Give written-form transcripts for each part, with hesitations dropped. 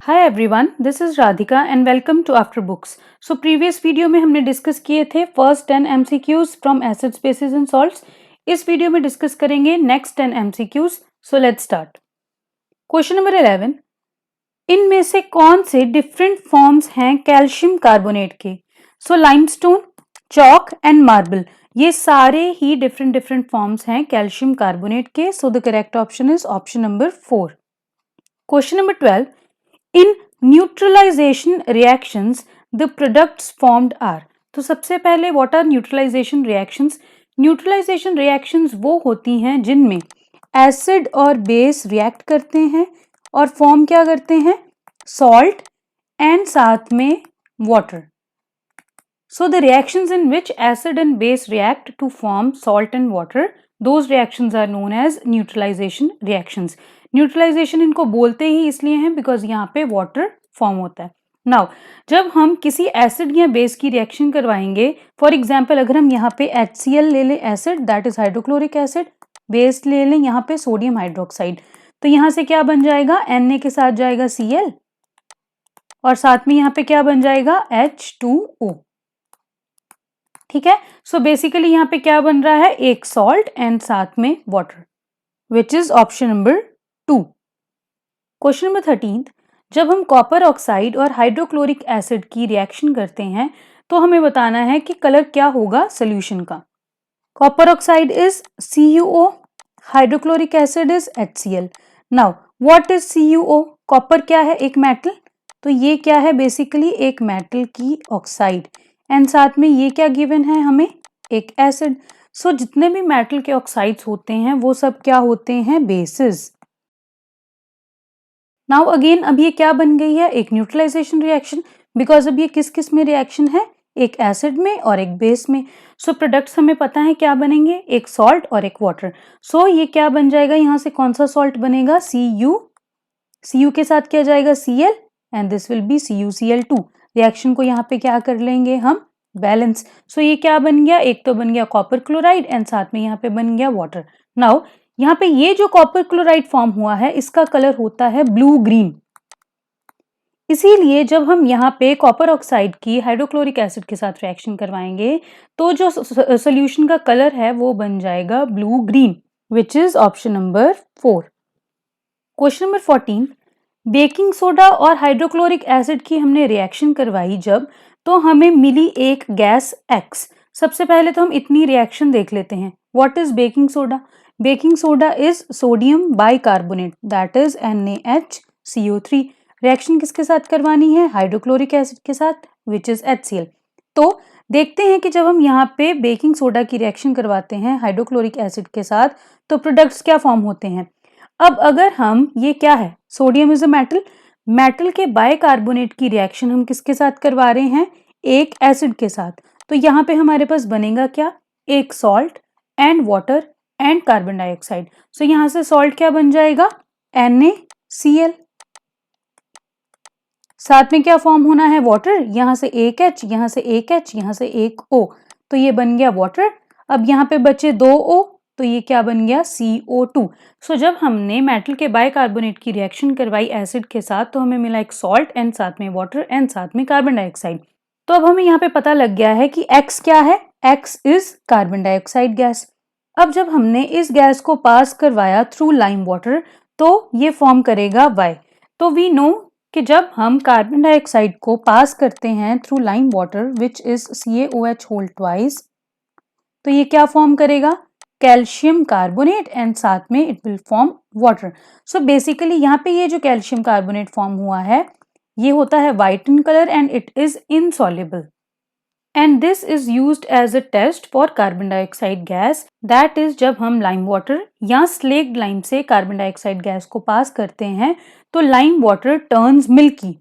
Hi everyone, this is Radhika and welcome to after books. So previous video में हमने discuss किए थे first 10 MCQs from acids, bases and salts. इस वीडियो में डिस्कस करेंगे next 10 MCQs. So let's start. Question number 11, इनमें से कौन से डिफरेंट फॉर्म्स हैं कैल्शियम कार्बोनेट के? So limestone, chalk and marble, ये सारे ही डिफरेंट फॉर्म्स हैं कैल्शियम कार्बोनेट के। So the correct option is option number 4। Question number 12, in neutralization reactions the products formed are। तो सबसे पहले what are neutralization reactions? Neutralization reactions वो होती हैं जिनमें एसिड और बेस रिएक्ट करते हैं और फॉर्म क्या करते हैं? सॉल्ट एंड साथ में water. So the reactions in which acid and base react to form salt and water, those reactions are known as neutralization reactions. Neutralization इनको बोलते ही इसलिए हैं बिकॉज यहाँ पे वाटर फॉर्म होता है। नाउ जब हम किसी एसिड या बेस की रिएक्शन करवाएंगे, फॉर एग्जाम्पल अगर हम यहाँ पे HCl ले लें, acid that is hydrochloric acid, base ले लें यहाँ पे सोडियम हाइड्रोक्साइड, तो यहाँ से क्या बन जाएगा? Na के साथ जाएगा Cl और साथ में यहाँ पे क्या बन जाएगा? H2O। ठीक है, सो बेसिकली यहाँ पे क्या बन रहा है? एक सॉल्ट एंड साथ में water, which is option number 2। Question number 13, जब हम कॉपर ऑक्साइड और हाइड्रोक्लोरिक एसिड की रिएक्शन करते हैं तो हमें बताना है कि कलर क्या होगा सोल्यूशन का। Copper oxide is CuO, hydrochloric acid is HCl। Now what is CuO? Copper क्या है? एक मेटल, तो ये क्या है? बेसिकली एक मेटल की ऑक्साइड एंड साथ में ये क्या गिवन है हमें? एक एसिड। सो जितने भी मेटल के ऑक्साइड्स होते हैं वो सब क्या होते हैं? बेसिस। नाउ अगेन अब ये क्या बन गई है? एक न्यूट्रलाइजेशन रिएक्शन, बिकॉज अब ये किस किस में रिएक्शन है? एक एसिड में और एक बेस में। सो प्रोडक्ट्स हमें पता है क्या बनेंगे? एक सॉल्ट और एक वाटर। सो ये क्या बन जाएगा? यहाँ से कौन सा सॉल्ट बनेगा? Cu के साथ क्या जाएगा? Cl and this will be CuCl2। Reaction को यहाँ पे क्या कर लेंगे हम? बैलेंस। सो ये क्या बन गया? एक तो बन गया कॉपर क्लोराइड एंड साथ में यहाँ पे बन गया वाटर। नाउ यहाँ पे ये जो कॉपर क्लोराइड फॉर्म हुआ है इसका कलर होता है ब्लू ग्रीन। इसीलिए जब हम यहाँ पे कॉपर ऑक्साइड की हाइड्रोक्लोरिक एसिड के साथ रिएक्शन करवाएंगे तो जो सोल्यूशन का कलर है वो बन जाएगा blue green, which is option number 4। Question number 14, baking soda और हाइड्रोक्लोरिक एसिड की हमने रिएक्शन करवाई जब, तो हमें मिली एक गैस X। सबसे पहले तो हम इतनी रिएक्शन देख लेते हैं। What is baking soda? Baking soda is sodium bicarbonate that is NaHCO3। Reaction किसके साथ करवानी है? हाइड्रोक्लोरिक एसिड के साथ, विच इज HCl। तो देखते हैं कि जब हम यहाँ पे बेकिंग सोडा की रिएक्शन करवाते हैं हाइड्रोक्लोरिक एसिड के साथ तो प्रोडक्ट्स क्या फॉर्म होते हैं। अब अगर हम ये क्या है? Sodium is a metal, metal के बाइकार्बोनेट की रिएक्शन हम किसके साथ करवा रहे हैं? एक एसिड के साथ। तो यहाँ पे हमारे पास बनेगा क्या? एक salt and water and carbon dioxide. So यहाँ से सॉल्ट क्या बन जाएगा? NaCl। साथ में क्या फॉर्म होना है? वाटर। यहाँ से एक H, यहाँ से एक H, यहाँ से एक O, तो ये बन गया वाटर। अब यहाँ पे बचे 2 O, तो ये क्या बन गया? CO2। सो जब हमने मेटल के बाइकार्बोनेट की रिएक्शन करवाई एसिड के साथ तो हमें मिला एक सॉल्ट एंड साथ में वाटर एंड साथ में कार्बन डाइऑक्साइड। तो अब हमें यहाँ पे पता लग गया है कि X क्या है? X is carbon dioxide gas. अब जब हमने इस गैस को पास करवाया थ्रू लाइम वाटर तो ये फॉर्म करेगा Y। तो वी नो कि जब हम कार्बन डाइऑक्साइड को पास करते हैं through lime water which is CaOH whole twice, तो ये क्या फॉर्म करेगा? कैल्शियम कार्बोनेट एंड साथ में it will form water. So basically यहाँ पे ये जो कैल्शियम कार्बोनेट फॉर्म हुआ है ये होता है white in colour and it is insoluble and this is used as a test for carbon dioxide gas. That is जब हम लाइम वाटर या स्लेक्ड लाइम से कार्बन डाइऑक्साइड गैस को पास करते हैं तो लाइम वाटर टर्न्स मिल्की।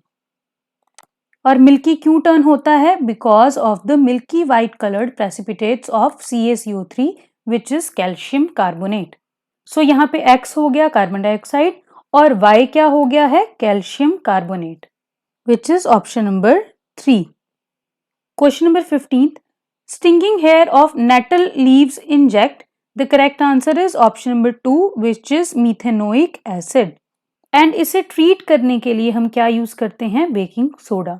और milky क्यों टर्न होता है? Because of the milky white coloured precipitates of CaCO3 which is calcium carbonate. So यहाँ पे X हो गया कार्बन डाइऑक्साइड और Y क्या हो गया है? Calcium carbonate, which is option number 3। Question number 15, stinging hair of nettle leaves inject, the correct answer is option number 2 which is methanoic acid। And इसे ट्रीट करने के लिए हम क्या यूज करते हैं? Baking soda.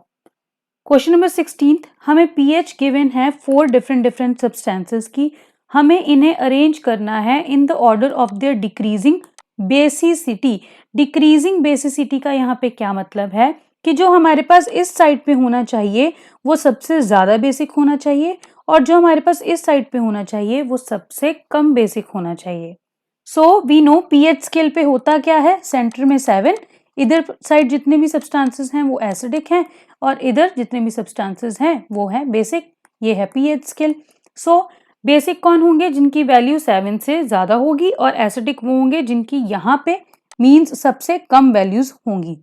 क्वेश्चन नंबर 16, हमें pH given है 4 डिफरेंट सब्सटेंसेस की, हमें इन्हें अरेंज करना है in the order of their decreasing basicity. Decreasing basicity का यहाँ पे क्या मतलब है कि जो हमारे पास इस साइड पे होना चाहिए वो सबसे ज्यादा बेसिक होना चाहिए, और जो हमारे पास इस साइड पे होना चाहिए वो सबसे कम बेसिक होना चाहिए। So we know pH scale पे होता क्या है? सेंटर में 7, इधर साइड जितने भी सब्सटेंसेस हैं वो एसिडिक हैं, और इधर जितने भी सब्सटेंसेस हैं वो है बेसिक। ये है पीएच स्केल। सो बेसिक कौन होंगे? जिनकी वैल्यू 7 से ज्यादा होगी, और एसिडिक वो होंगे जिनकी यहाँ पे मीन्स सबसे कम वैल्यूज होंगी।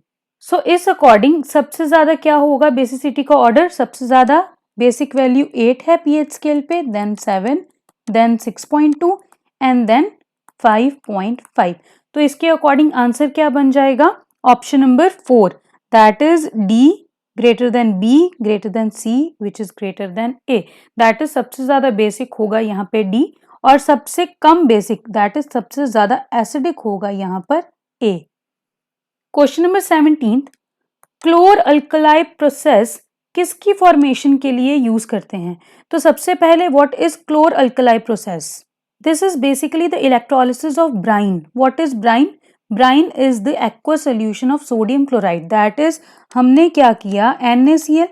सो इस अकॉर्डिंग सबसे ज्यादा क्या होगा बेसिसिटी का ऑर्डर? सबसे ज्यादा बेसिक वैल्यू 8 है पीएच स्केल पे, देन 7, देन 6.2 एंड देन 5.5। तो इसके अकॉर्डिंग आंसर क्या बन जाएगा? Option number 4, that is D, greater than B, greater than C, which is greater than A. That is सबसे ज्यादा बेसिक होगा यहाँ पे डी, और सबसे कम बेसिक दैट इज सबसे ज्यादा एसिडिक होगा यहाँ पर A. Question number 17, chlor alkali process किसकी फॉर्मेशन के लिए यूज करते हैं? तो सबसे पहले what is chlor alkali process? This is basically the electrolysis of brine. What is brine? Brine is the aqua solution of sodium chloride. That is हमने क्या किया? NaCl,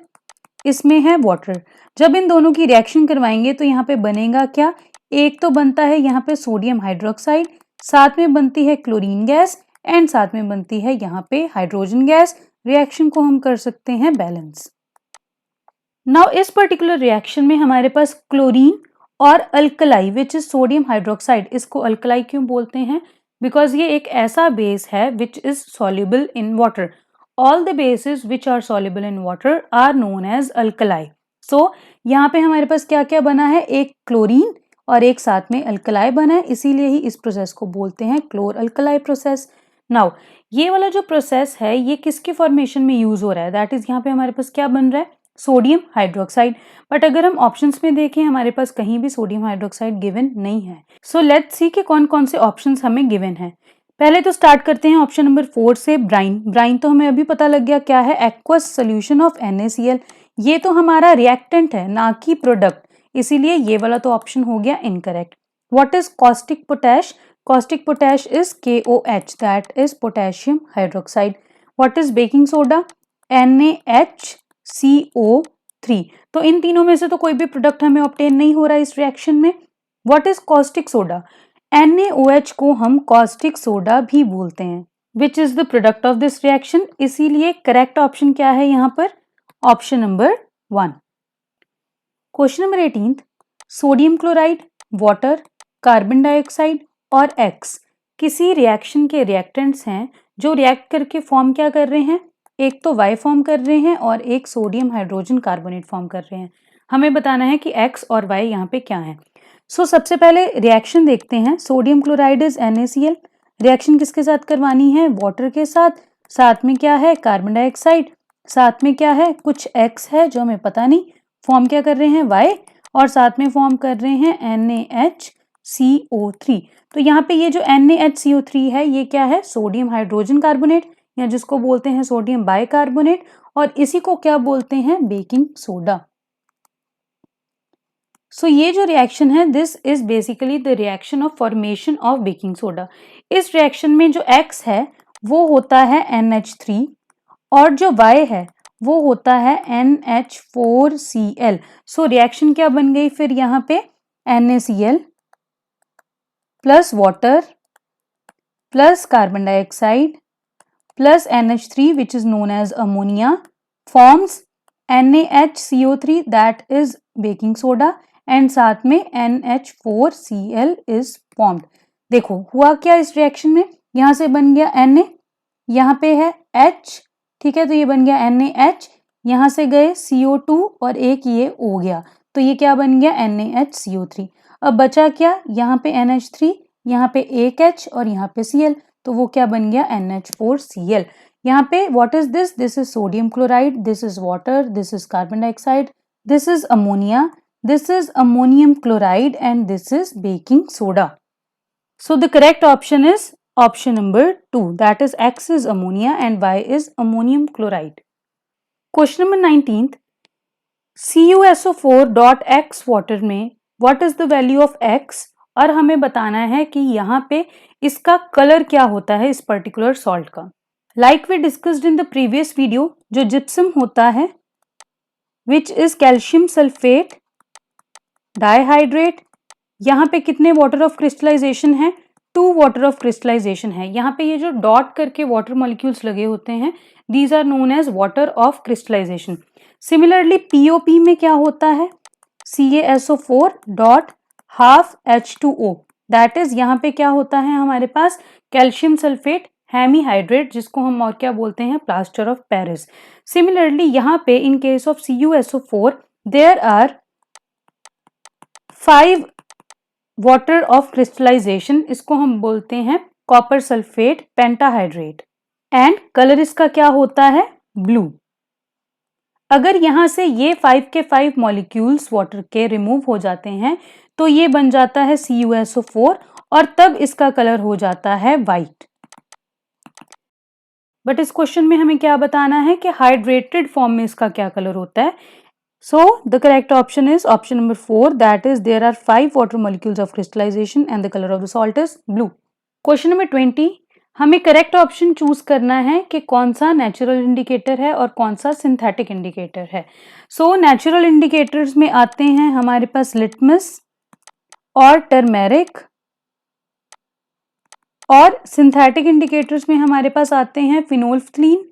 इसमें है वाटर। जब इन दोनों की रिएक्शन करवाएंगे तो यहाँ पे बनेगा क्या? एक तो बनता है यहाँ पे सोडियम हाइड्रोक्साइड, साथ में बनती है क्लोरीन गैस, एंड साथ में बनती है यहाँ पे हाइड्रोजन गैस। रिएक्शन को हम कर सकते हैं बैलेंस। नाउ इस पर्टिकुलर रिएक्शन में हमारे पास क्लोरीन और alkali which is sodium hydroxide, इसको अल्कलाई क्यों बोलते हैं? बिकॉज ये एक ऐसा बेस है which is soluble in water. All the bases which are soluble in water are known as alkali. So यहाँ पे हमारे पास क्या क्या बना है? एक क्लोरीन और एक साथ में अल्कलाई बना है, इसीलिए ही इस प्रोसेस को बोलते हैं क्लोर अल्कलाई प्रोसेस। नाउ ये वाला जो प्रोसेस है ये किसके फॉर्मेशन में यूज हो रहा है? दैट इज यहाँ पे हमारे पास क्या बन रहा है? Sodium hydroxide. बट अगर हम ऑप्शंस में देखें हमारे पास कहीं भी सोडियम हाइड्रोक्साइड गिवन नहीं है। सो लेट्स सी कि कौन कौन से ऑप्शंस हमें गिवन है। पहले तो स्टार्ट करते हैं ऑप्शन नंबर 4 से, ब्राइन। ब्राइन तो हमें अभी पता लग गया क्या है? Aqueous solution of NaCl। ये तो हमारा रिएक्टेंट है ना कि प्रोडक्ट, इसीलिए ये वाला तो ऑप्शन हो गया incorrect. What is caustic potash? Caustic potash is KOH, that is potassium hydroxide. What is baking soda? NaCO3। तो इन तीनों में से तो कोई भी प्रोडक्ट हमें ऑब्टेन नहीं हो रहा है इस रिएक्शन में। What is caustic soda? NaOH को हम कॉस्टिक सोडा भी बोलते हैं, which is the product of this reaction. इसीलिए करेक्ट ऑप्शन क्या है यहाँ पर? Option number 1। Question number 18, sodium chloride, water, carbon dioxide और X किसी रिएक्शन के रिएक्टेंट्स हैं जो रिएक्ट करके फॉर्म क्या कर रहे हैं? एक तो Y फॉर्म कर रहे हैं और एक सोडियम हाइड्रोजन कार्बोनेट फॉर्म कर रहे हैं। हमें बताना है कि X और Y यहाँ पे क्या है। सो सबसे पहले रिएक्शन देखते हैं। Sodium chloride is NaCl। Reaction किसके साथ करवानी है? वाटर के साथ। साथ में क्या है? Carbon dioxide. साथ में क्या है? कुछ X है जो हमें पता नहीं। फॉर्म क्या कर रहे हैं? Y, और साथ में फॉर्म कर रहे हैं NaHCO3। तो यहाँ पे ये जो NaHCO3 है ये क्या है? सोडियम हाइड्रोजन कार्बोनेट, या जिसको बोलते हैं सोडियम बाइकार्बोनेट, और इसी को क्या बोलते हैं? Baking soda. सो ये जो रिएक्शन है this is basically the reaction of formation of baking soda. इस रिएक्शन में जो X है वो होता है NH3, और जो Y है वो होता है NH4Cl। सो रिएक्शन क्या बन गई फिर यहाँ पे? NaCl plus water plus carbon dioxide plus NH3 which is known as ammonia forms NaHCO3 that is baking soda, and साथ में NH4Cl इज फॉर्म्ड। देखो हुआ क्या इस रिएक्शन में? यहां से बन गया Na, यहाँ पे है H, ठीक है, तो ये बन गया NaH, यहां से गए CO2 और एक ये O गया, तो ये क्या बन गया? NaHCO3। अब बचा क्या? यहाँ पे NH3, यहाँ पे एक H और यहाँ पे Cl, तो वो क्या बन गया? NH4Cl। यहाँ पे what is this? This is sodium chloride, this is water, this is carbon dioxide, this is ammonia, this is ammonium chloride, and this is baking soda. So the correct option is Option number 2, that is X is ammonia and Y is ammonium chloride. Question number 19th, CuSO4.X water में what is the value of X, और हमें बताना है कि यहाँ पे इसका colour क्या होता है इस पर्टिकुलर सॉल्ट का. Like we discussed in the previous video, जो जिप्सम होता है which is calcium sulfate dihydrate, यहाँ पे कितने वाटर ऑफ क्रिस्टलाइजेशन है, 2 वाटर ऑफ क्रिस्टलाइजेशन है. यहाँ पे ये जो डॉट करके वाटर मॉलिक्यूल्स लगे होते हैं these are known as water of crystallisation. Similarly POP में क्या होता है, CaSO4 dot half H2O, that is यहाँ पे क्या होता है हमारे पास कैल्शियम सल्फेट हेमीहाइड्रेट, जिसको हम और क्या बोलते हैं, प्लास्टर ऑफ पेरिस. सिमिलरली यहाँ पे in case of CuSO4 there are 5 water of crystallisation, इसको हम बोलते हैं copper sulphate pentahydrate, and colour इसका क्या होता है, ब्लू. अगर यहां से ये 5 के 5 मॉलिक्यूल्स वाटर के रिमूव हो जाते हैं तो ये बन जाता है CuSO4 और तब इसका कलर हो जाता है वाइट. बट इस क्वेश्चन में हमें क्या बताना है कि हाइड्रेटेड फॉर्म में इसका क्या कलर होता है. So the correct option is option number 4, that is there are 5 water molecules of crystallization and the color of the salt is blue. Question number 20, हमें करेक्ट ऑप्शन चूज करना है कि कौन सा नेचुरल इंडिकेटर है और कौन सा सिंथेटिक इंडिकेटर है. सो नेचुरल इंडिकेटर्स में आते हैं हमारे पास लिटमस और टर्मेरिक, और सिंथेटिक इंडिकेटर्स में हमारे पास आते हैं फिनोल्फ्थलीन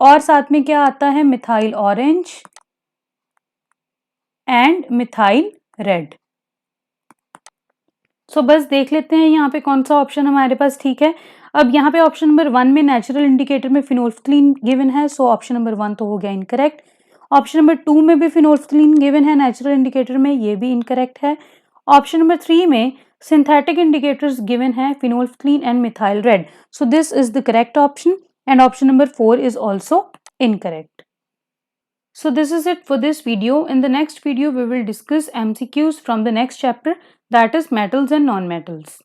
और साथ में क्या आता है, methyl orange and methyl red. So बस देख लेते हैं यहाँ पे कौन सा ऑप्शन हमारे पास ठीक है. अब यहाँ पे ऑप्शन नंबर 1 में नेचुरल इंडिकेटर में फिनोल्फ्थलीन गिवन है, सो ऑप्शन नंबर 1 तो हो गया इनकरेक्ट. ऑप्शन नंबर 2 में भी फिनोल्फ्थलीन गिवन है नेचुरल इंडिकेटर में, ये भी इनकरेक्ट है. ऑप्शन नंबर 3 में सिंथेटिक इंडिकेटर्स गिवन है phenolphthalein and methyl red, so this is the correct option and option number 4 is also incorrect. So this is it for this video. In the next video, we will discuss MCQs from the next chapter, that is metals and non-metals.